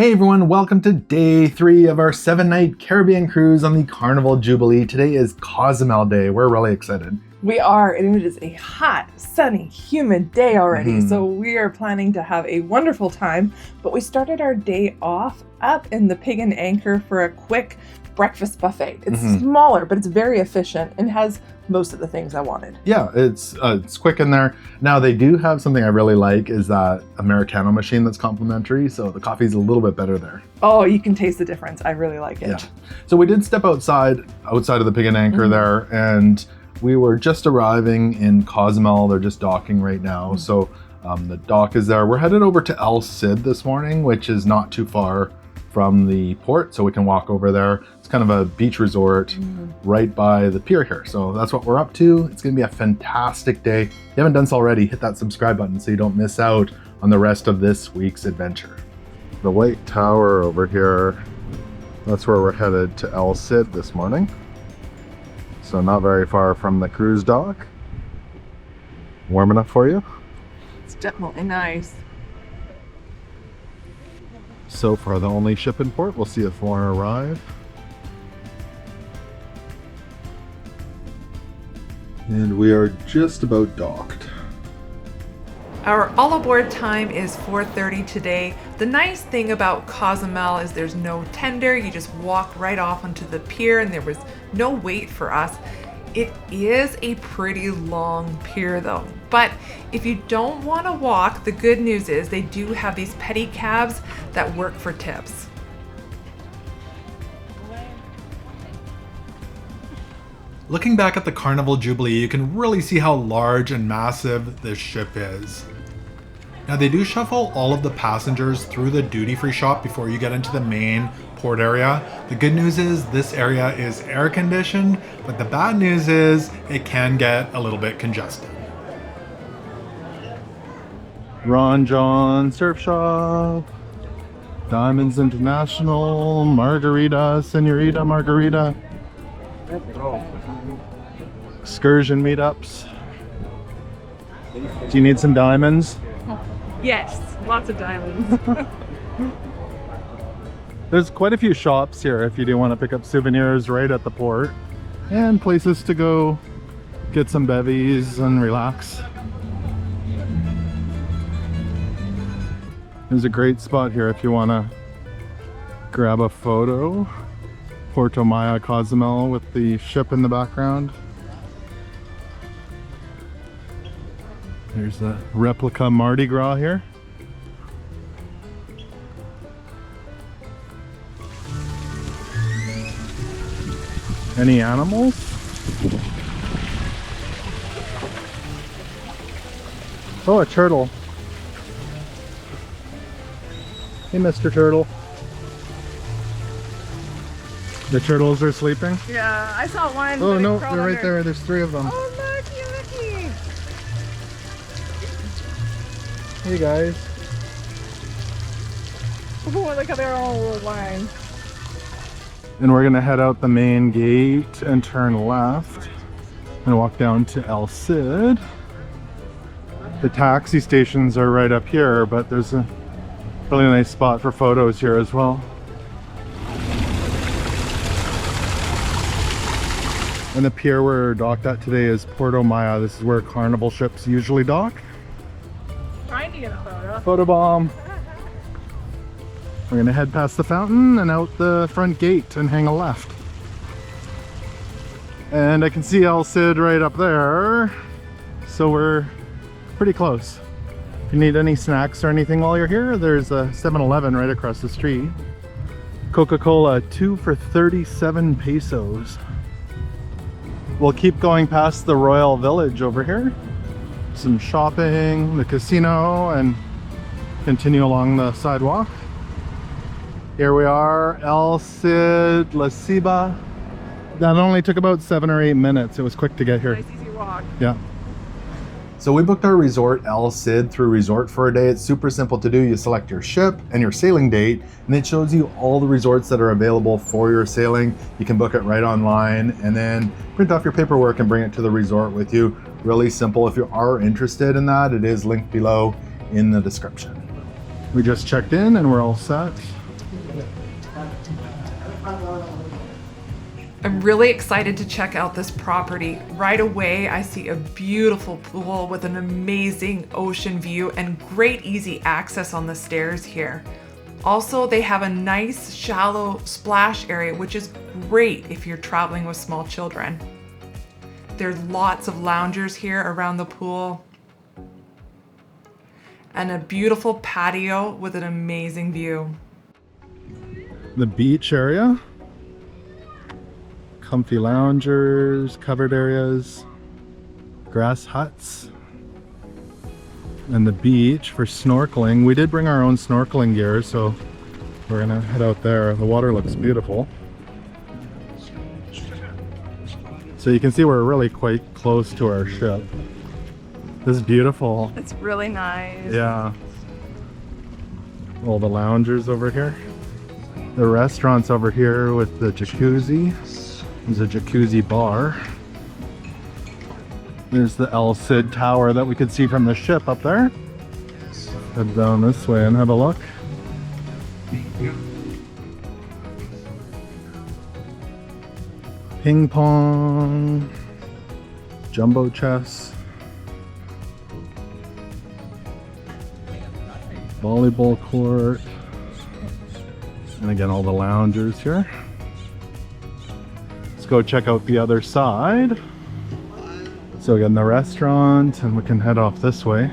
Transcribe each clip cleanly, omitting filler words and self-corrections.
Hey everyone, welcome to day 3 of our 7-night Caribbean cruise on the Carnival Jubilee. Today is Cozumel Day. We're really excited. We are, and it is a hot, sunny, humid day already, so we are planning to have a wonderful time. But we started our day off up in the Pig and Anchor for a quick breakfast buffet. It's smaller, but it's very efficient and has most of the things I wanted. Yeah, it's quick in there. Now they do have something I really like is that Americano machine that's complimentary, so the coffee's a little bit better there. Oh, you can taste the difference. I really like it. Yeah. So we did step outside of the Pig and Anchor there, and we were just arriving in Cozumel. They're just docking right now. So the dock is there. We're headed over to El Cid this morning, which is not too far from the port, so we can walk over there. It's kind of a beach resort right by the pier here. So that's what we're up to. It's gonna be a fantastic day. If you haven't done so already, hit that subscribe button so you don't miss out on the rest of this week's adventure. The White Tower over here, that's where we're headed to El Cid this morning. So not very far from the cruise dock. Warm enough for you? It's definitely nice. So far the only ship in port. We'll see if more arrive. And we are just about docked. Our all aboard time is 4:30 today. The nice thing about Cozumel is there's no tender. You just walk right off onto the pier and there was no wait for us. It is a pretty long pier though. But if you don't want to walk, the good news is they do have these pedicabs that work for tips. Looking back at the Carnival Jubilee, you can really see how large and massive this ship is. Now they do shuffle all of the passengers through the duty-free shop before you get into the main port area. The good news is this area is air conditioned, but the bad news is it can get a little bit congested. Ron John Surf Shop, Diamonds International, Margarita, Senorita Margarita, excursion meetups. Do you need some diamonds? Yes, lots of diamonds. There's quite a few shops here if you do want to pick up souvenirs right at the port, and places to go get some bevies and relax. There's a great spot here if you want to grab a photo. Puerta Maya, Cozumel with the ship in the background. There's a replica Mardi Gras here. Any animals? Oh, a turtle. Hey, Mr. Turtle. The turtles are sleeping? Yeah, I saw one. Oh no, they're right there. There's 3 of them. Oh, looky. Hey guys. Oh, look how they're all aligned. And we're gonna head out the main gate and turn left and walk down to El Cid. The taxi stations are right up here, but there's a really nice spot for photos here as well. And the pier we're docked at today is Puerta Maya. This is where Carnival ships usually dock. Trying to get a photo. Photo bomb. We're gonna head past the fountain and out the front gate and hang a left. And I can see El Cid right up there. So we're pretty close. If you need any snacks or anything while you're here, there's a 7-Eleven right across the street. Coca-Cola, 2 for 37 pesos. We'll keep going past the Royal Village over here. Some shopping, the casino, and continue along the sidewalk. Here we are, El Cid La Ceiba. That only took about 7 or 8 minutes. It was quick to get here. Nice easy walk. Yeah. So we booked our resort El Cid through Resort for a Day. It's super simple to do. You select your ship and your sailing date, and it shows you all the resorts that are available for your sailing. You can book it right online and then print off your paperwork and bring it to the resort with you. Really simple. If you are interested in that, it is linked below in the description. We just checked in and we're all set. I'm really excited to check out this property. Right away, I see a beautiful pool with an amazing ocean view and great easy access on the stairs here. Also, they have a nice shallow splash area, which is great if you're traveling with small children. There's lots of loungers here around the pool and a beautiful patio with an amazing view. The beach area. Comfy loungers, covered areas, grass huts, and the beach for snorkeling. We did bring our own snorkeling gear, so we're gonna head out there. The water looks beautiful. So you can see we're really quite close to our ship. This is beautiful. It's really nice. Yeah. All the loungers over here. The restaurant's over here with the jacuzzi. There's a jacuzzi bar. There's the El Cid tower that we could see from the ship up there. Head down this way and have a look. Ping pong, jumbo chess, volleyball court, and again all the loungers here. Let's go check out the other side. So again, the restaurant, and we can head off this way.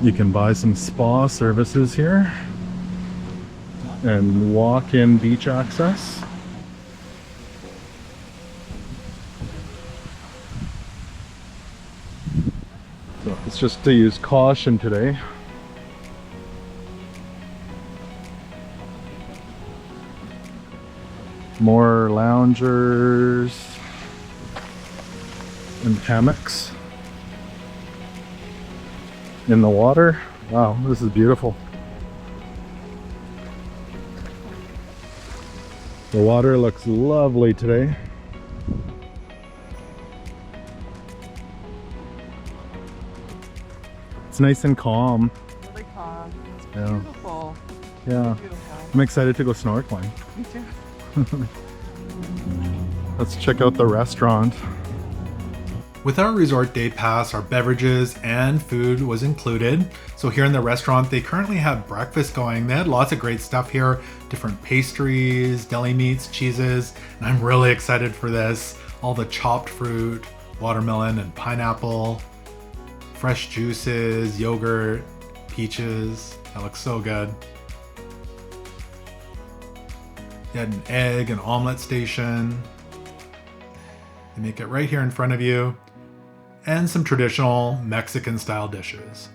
You can buy some spa services here and walk-in beach access. So it's just to use caution today. More loungers and hammocks in the water. Wow, this is beautiful. The water looks lovely today. It's nice and calm. Really calm. It's Yeah. beautiful. Yeah, Beautiful. I'm excited to go snorkeling. Me too. Let's check out the restaurant. With our resort day pass, our beverages and food was included. So here in the restaurant, they currently have breakfast going. They had lots of great stuff here, different pastries, deli meats, cheeses, and I'm really excited for this. All the chopped fruit, watermelon and pineapple, fresh juices, yogurt, peaches. That looks so good. They had an egg and omelet station. They make it right here in front of you. And some traditional Mexican style dishes.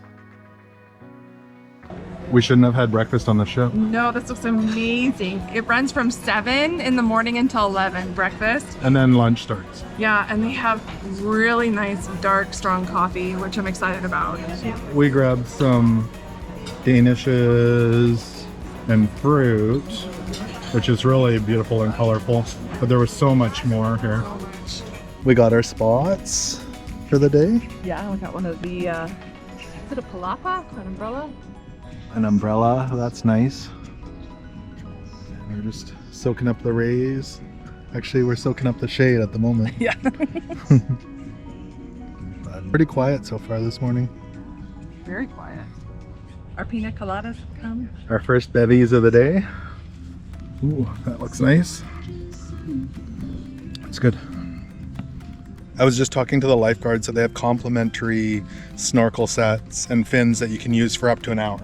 We shouldn't have had breakfast on the ship. No, this looks amazing. It runs from 7 in the morning until 11, breakfast. And then lunch starts. Yeah, and they have really nice dark, strong coffee, which I'm excited about. We grabbed some danishes and fruit, which is really beautiful and colorful, but there was so much more here. We got our spots for the day. Yeah, we got one of the, is it a palapa? An umbrella? An umbrella, that's nice. We're just soaking up the rays. Actually, we're soaking up the shade at the moment. Yeah. Pretty quiet so far this morning. Very quiet. Our pina coladas come. Our first bevies of the day. Ooh, that looks nice. It's good. I was just talking to the lifeguards, so they have complimentary snorkel sets and fins that you can use for up to an hour.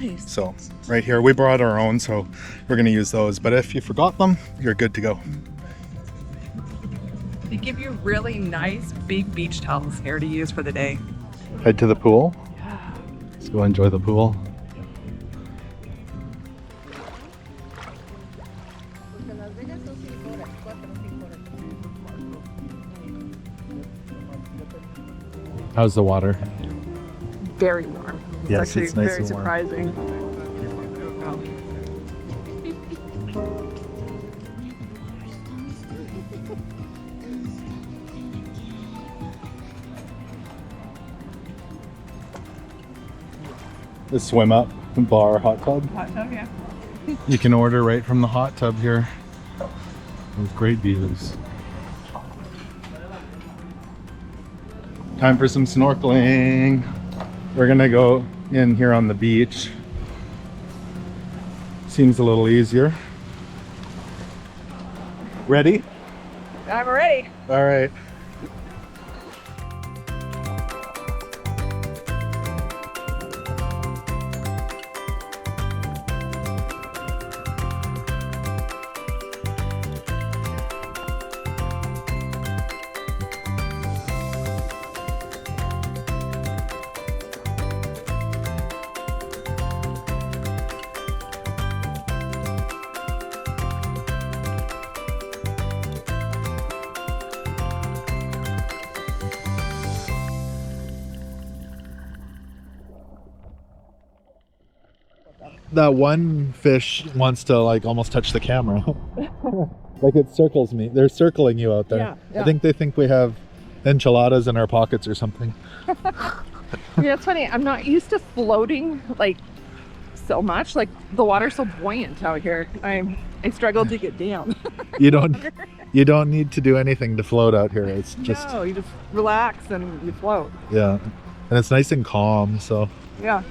Nice. So right here, we brought our own, so we're gonna use those. But if you forgot them, you're good to go. They give you really nice big beach towels here to use for the day. Head to the pool. Yeah. Let's go enjoy the pool. How's the water? Very warm. It's Yes, actually it's nice very and warm. surprising. The swim up bar hot tub. Hot tub, yeah. You can order right from the hot tub here. With great views. Time for some snorkeling. We're gonna go in here on the beach. Seems a little easier. Ready? I'm ready. All right. That one fish wants to like almost touch the camera. Like it circles me. They're circling you out there. Yeah. I think they think we have enchiladas in our pockets or something. Yeah, it's funny. I'm not used to floating like so much. Like the water's so buoyant out here. I struggled to get down. You don't need to do anything to float out here. It's just No, you just relax and you float. yeah. And it's nice and calm, so Yeah.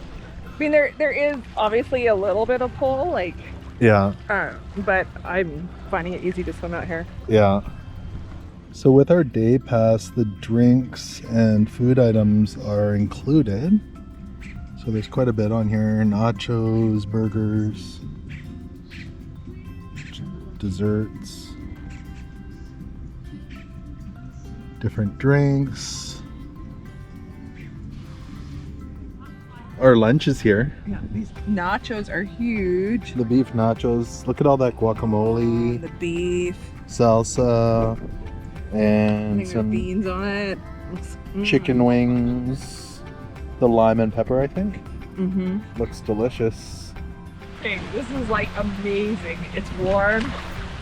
I mean, there is obviously a little bit of pull, like, yeah. but I'm finding it easy to swim out here. Yeah. So with our day pass, the drinks and food items are included. So there's quite a bit on here. Nachos, burgers, desserts, different drinks. Our lunch is here. Yeah, these nachos are huge. The beef nachos. Look at all that guacamole, The beef, salsa, I and think there are some beans on it. chicken wings. The lime and pepper, I think. Mm-hmm. Looks delicious. Hey, this is like amazing. It's warm.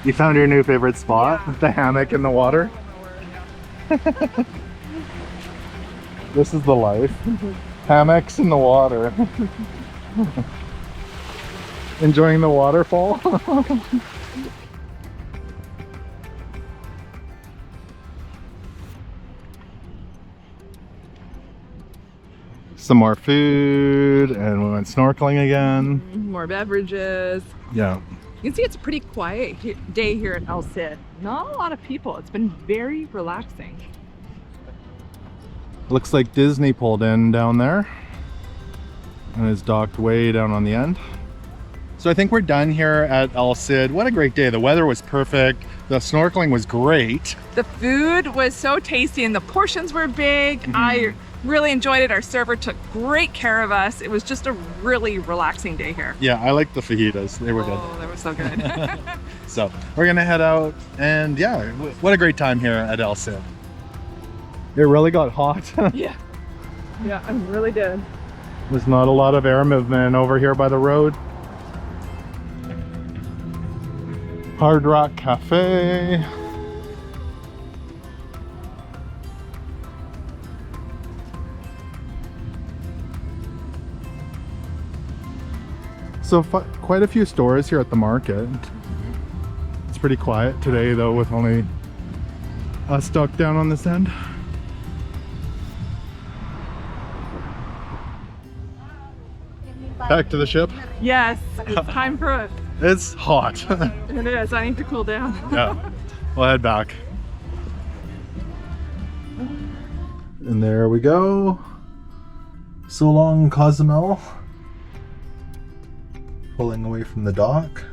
You found your new favorite spot? Yeah. The hammock in the water? This is the life. Hammocks in the water. Enjoying the waterfall? Some more food, and we went snorkeling again. More beverages. Yeah. You can see it's a pretty quiet day here at El Cid. Not a lot of people. It's been very relaxing. Looks like Disney pulled in down there and is docked way down on the end. So I think we're done here at El Cid. What a great day. The weather was perfect. The snorkeling was great. The food was so tasty and the portions were big. I really enjoyed it. Our server took great care of us. It was just a really relaxing day here. Yeah, I liked the fajitas. They were good. Oh, they were so good. So we're gonna head out, and yeah, what a great time here at El Cid. It really got hot. Yeah, I really did. There's not a lot of air movement over here by the road. Hard Rock Cafe. So quite a few stores here at the market. It's pretty quiet today though, with only us stuck down on this end. Back to the ship. Yes, it's time for it. It's hot. It is. I need to cool down. Yeah, we'll head back. And there we go. So long, Cozumel. Pulling away from the dock.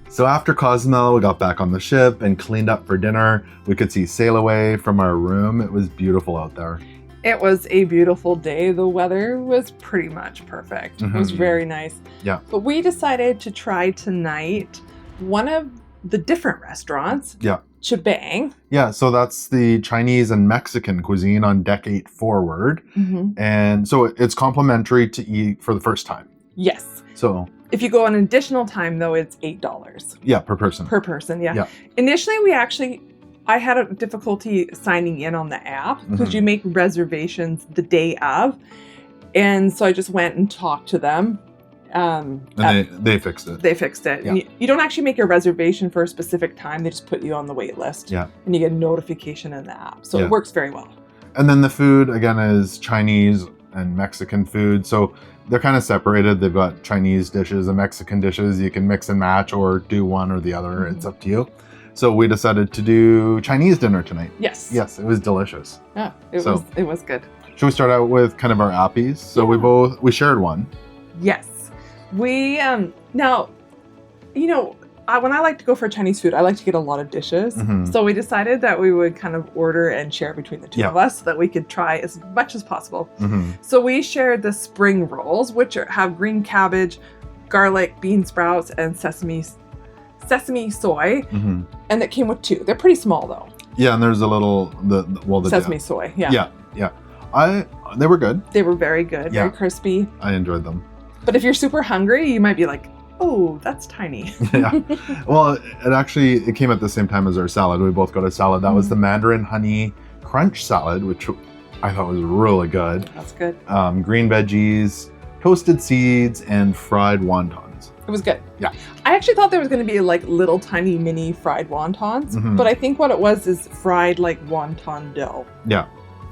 So after Cozumel, we got back on the ship and cleaned up for dinner. We could see sail away from our room. It was beautiful out there. It was a beautiful day. The weather was pretty much perfect. It was very nice. Yeah. But we decided to try tonight one of the different restaurants. Yeah. ChiBang. Yeah, so that's the Chinese and Mexican cuisine on deck 8 forward. And so it's complimentary to eat for the first time. Yes. So if you go on additional time, though, it's $8. yeah, per person. Per person, yeah. Yeah. Initially, I had a difficulty signing in on the app because you make reservations the day of. And so I just went and talked to them. And they fixed it. They fixed it. Yeah. And you don't actually make a reservation for a specific time. They just put you on the wait list. Yeah. And you get a notification in the app. So Yeah. it works very well. And then the food, again, is Chinese and Mexican food. So they're kind of separated. They've got Chinese dishes and Mexican dishes. You can mix and match or do one or the other. It's up to you. So we decided to do Chinese dinner tonight. Yes. Yes, it was delicious. Yeah, it was good. Should we start out with kind of our appies? So we shared one. Yes. We, now, when I like to go for Chinese food, I like to get a lot of dishes. Mhm. So we decided that we would kind of order and share between the two Yeah. of us so that we could try as much as possible. Mm-hmm. So we shared the spring rolls, which have green cabbage, garlic, bean sprouts, and sesame soy. Mm-hmm. And it came with 2. They're pretty small though. Yeah, and there's a little the Sesame soy. Yeah. Yeah. They were good. They were very good, Yeah. very crispy. I enjoyed them. But if you're super hungry, you might be like, oh, that's tiny. Yeah. Well, it came at the same time as our salad. We both got a salad. That was the Mandarin honey crunch salad, which I thought was really good. That's good. Green veggies, toasted seeds, and fried wontons. It was good. Yeah. I actually thought there was going to be like little tiny mini fried wontons, Mhm. but I think what it was is fried like wonton dough. Yeah.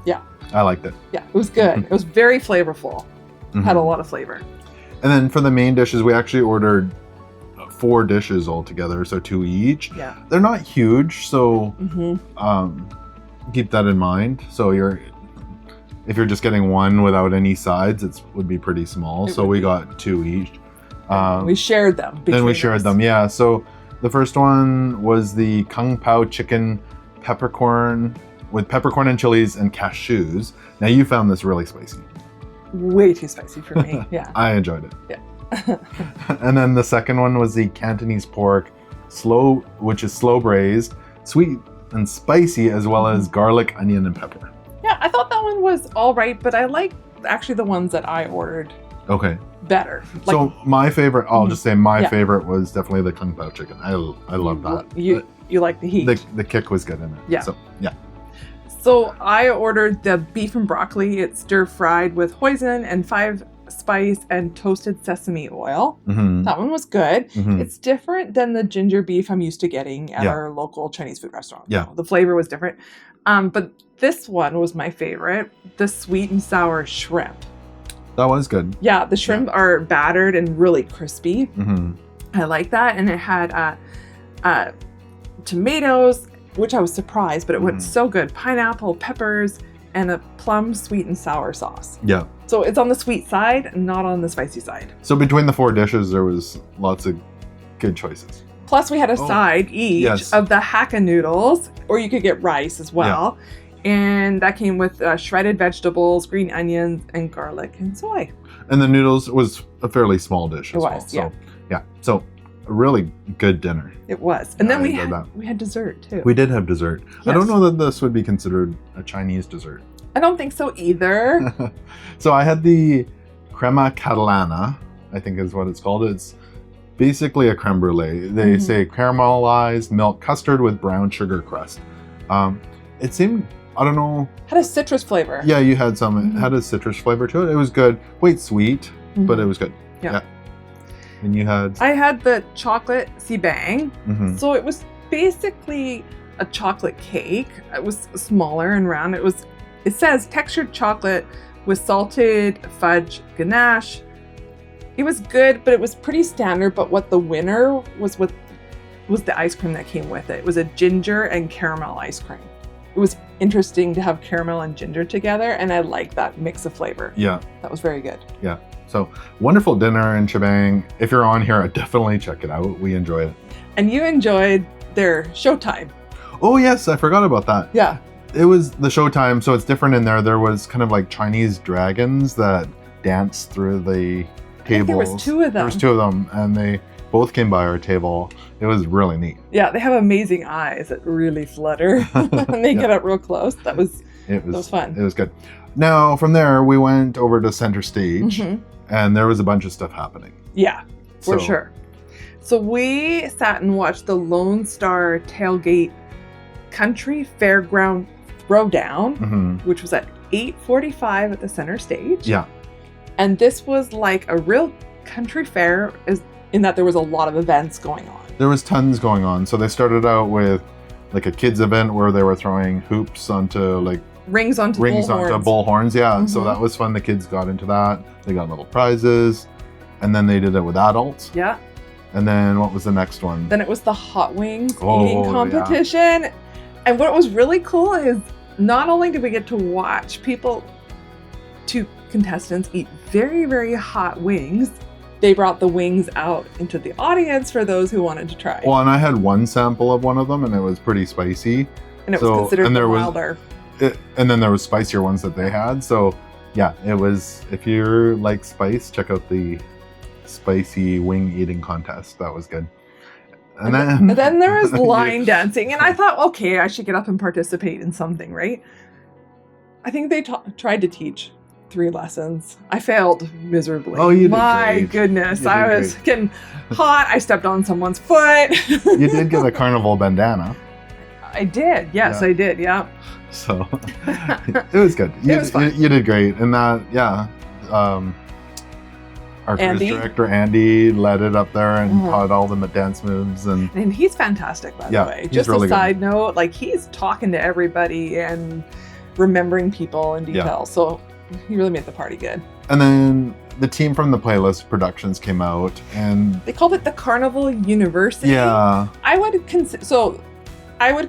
Yeah. I liked it. Yeah, it was good. It was very flavorful. Mhm. Had a lot of flavor. And then for the main dishes, we actually ordered 4 dishes altogether, so 2 each. Yeah. They're not huge, so Mm-hmm. keep that in mind. So if you're just getting one without any sides, it would be pretty small. It So would we be. got 2 each. We shared them. Then we between shared us. them, yeah. So the first one was the Kung Pao chicken peppercorn with peppercorn and chilies and cashews. Now you found this really spicy. Way too spicy for me. Yeah. I enjoyed it. Yeah. And then the second one was the Cantonese pork, which is slow braised, sweet and spicy, as well as garlic, onion, and pepper. Yeah, I thought that one was all right, but I like actually the ones that I ordered Okay. better. So my favorite, I'll just say my Yeah. favorite was definitely the Kung Pao chicken. I love that. You like the heat. The kick was good in it. Yeah. So yeah. So I ordered the beef and broccoli. It's stir fried with hoisin and 5 spice and toasted sesame oil. Mm-hmm. That one was good. Mm-hmm. It's different than the ginger beef I'm used to getting at Yeah. our local Chinese food restaurant. Yeah. The flavor was different. But this one was my favorite, the sweet and sour shrimp. That was good. Yeah, the shrimp are battered and really crispy. Mm-hmm. I like that. And it had tomatoes, which I was surprised, but it went so good. Pineapple, peppers, and a plum sweet and sour sauce. Yeah. So it's on the sweet side, not on the spicy side. So between the 4 dishes, there was lots of good choices. Plus, we had a side each yes. of the Hakka noodles, or you could get rice as well. And that came with shredded vegetables, green onions, and garlic and soy. And the noodles was a fairly small dish as well. was, yeah. So yeah. So a really good dinner. It was. And Yeah, then I enjoyed that. we had dessert too. We did have dessert. I don't Yes. know that this would be considered a Chinese dessert. I don't think so either. So I had the crema catalana, I think is what it's called. It's basically a creme brulee. They say caramelized milk custard with brown sugar crust. It seemed, I don't know. Had a citrus flavor. Yeah, you had some. It had a citrus flavor to it. It was good. Quite sweet, but it was good. Yeah. And you had. I had the chocolate ChiBang. Mhm. So it was basically a chocolate cake. It was smaller and round. It says textured chocolate with salted fudge ganache. It was good, but it was pretty standard. But what the winner was the ice cream that came with it. It was a ginger and caramel ice cream. It was interesting to have caramel and ginger together, and I like that mix of flavor. Yeah. That was very good. Yeah. So wonderful dinner in ChiBang. If you're on here, definitely check it out. We enjoyed it. And you enjoyed their showtime. Oh yes, I forgot about that. Yeah. It was the showtime, so it's different in there. There was kind of like Chinese dragons that danced through the tables. There was 2 of them. There was 2 of them, and they both came by our table. It was really neat. Yeah, they have amazing eyes that really flutter when they get up real close. That was fun. It was good. Now, from there, we went over to center stage, Mhm. and there was a bunch of stuff happening. Yeah, for So- sure. So we sat and watched the Lone Star Tailgate Country Fairground Throwdown, Hmm. which was at 8:45 at the center stage. Yeah. And this was like a real country fair is in that there was a lot of events going on. There was tons going on. So they started out with like a kids event where they were throwing hoops onto like Rings onto bullhorns. Yeah. So Mhm. that was fun. The kids got into that. They got little prizes. And then they did it with adults. Yeah. And then what was the next one? Then it was the hot wings Oh, eating competition. And what was really cool is not only did we get to watch two contestants eat very, very hot wings, they brought the wings out into the audience for those who wanted to try. Well, and I had one sample of one of them and it was pretty spicy. And it was considered and there was- wilder. And then there was spicier ones that they had. So yeah, it was, if you're like spice, check out the spicy wing eating contest. That was good. And then there was line dancing. And I thought, okay, I should get up and participate in something, right? I think they tried to teach 3 lessons. I failed miserably. Oh, you did My great. goodness. You did I was great. getting hot. I stepped on someone's foot. You did get a carnival bandana. I did. Yes, Yeah. I did. Yeah. So it was good. It was fun. You did great. And that, yeah. Our cruise Andy? director, Andy, led it up there and Mhm. taught all the dance moves. And And he's fantastic, by Yeah, the way. he's Just really a good. side note, like he's talking to everybody and remembering people in detail. So he really made the party good. and then the team from the Playlist Productions came out and They called it the Carnival University. yeah, I would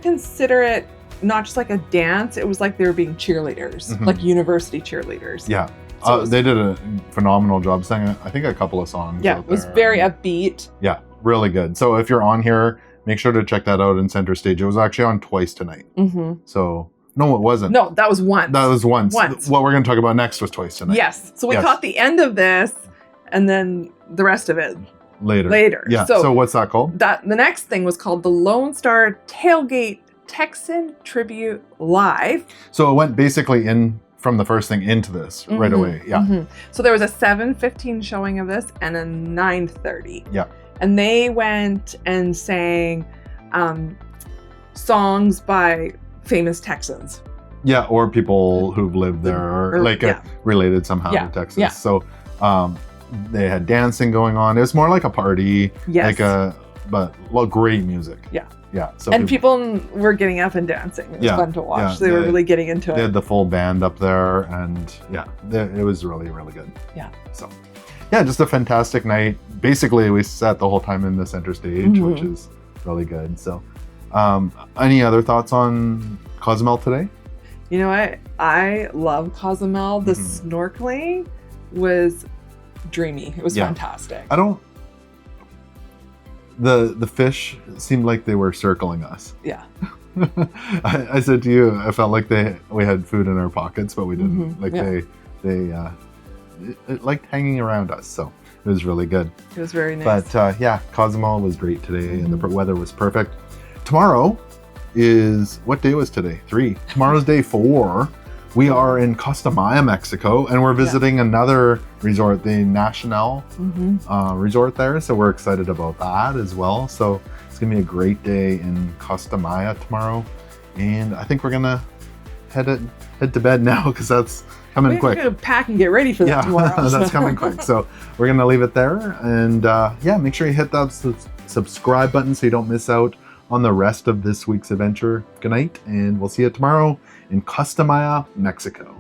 consider it not just like a dance. It was like they were being cheerleaders, Mhm. like university cheerleaders. yeah. So it was- They did a phenomenal job singing, I think, a couple of songs. Yeah, out it was there. very upbeat. Yeah, really good. So if you're on here, make sure to check that out in Center Stage. It was actually on twice tonight. Mm-hmm. So no, it wasn't. No, that was once. That was once. Once. What we're going to talk about next was twice tonight. Yes. So we Yes. caught the end of this and then the rest of it Later. Yeah. So what's that called? the next thing was called the Lone Star Tailgate Texan Tribute Live. So it went basically in from the first thing into this right Mhm, away. Yeah. mhm. So there was a 7:15 showing of this and a 9:30. Yeah. And they went and sang songs by famous Texans. Yeah. Or people who've lived there or like yeah. related somehow Yeah, to Texas. yeah. So they had dancing going on. It was more like a party. Yes. But great music. Yeah. Yeah. So And people were getting up and dancing. It was Yeah, fun to watch. yeah, They were they- really getting into they it. had the full band up there and yeah, it was really, really good. Yeah. So yeah, just a fantastic night. Basically, we sat the whole time in the center stage, which Mhm. is really good. So any other thoughts on Cozumel today? You know what? I love Cozumel. The Mhm. snorkeling was dreamy. It was Yeah. fantastic. I don't. The fish seemed like they were circling us. Yeah. I said to you, I felt like we had food in our pockets, but we didn't. Mhm, Like yeah. it liked hanging around us, so it was really good. It was very nice. But yeah, Cozumel was great today, and the weather was perfect. Tomorrow is, what day was today? 3. Tomorrow's day 4. We are in Costa Maya, Mexico, and we're visiting another resort, the Nacional Mhm. resort there. So we're excited about that as well. So it's gonna be a great day in Costa Maya tomorrow, and I think we're gonna head to bed now because that's coming We're quick. gonna pack and get ready for that Yeah, tomorrow. that's coming quick. So we're gonna leave it there, and yeah, make sure you hit that subscribe button so you don't miss out on the rest of this week's adventure. Good night, and we'll see you tomorrow in Costa Maya, Mexico.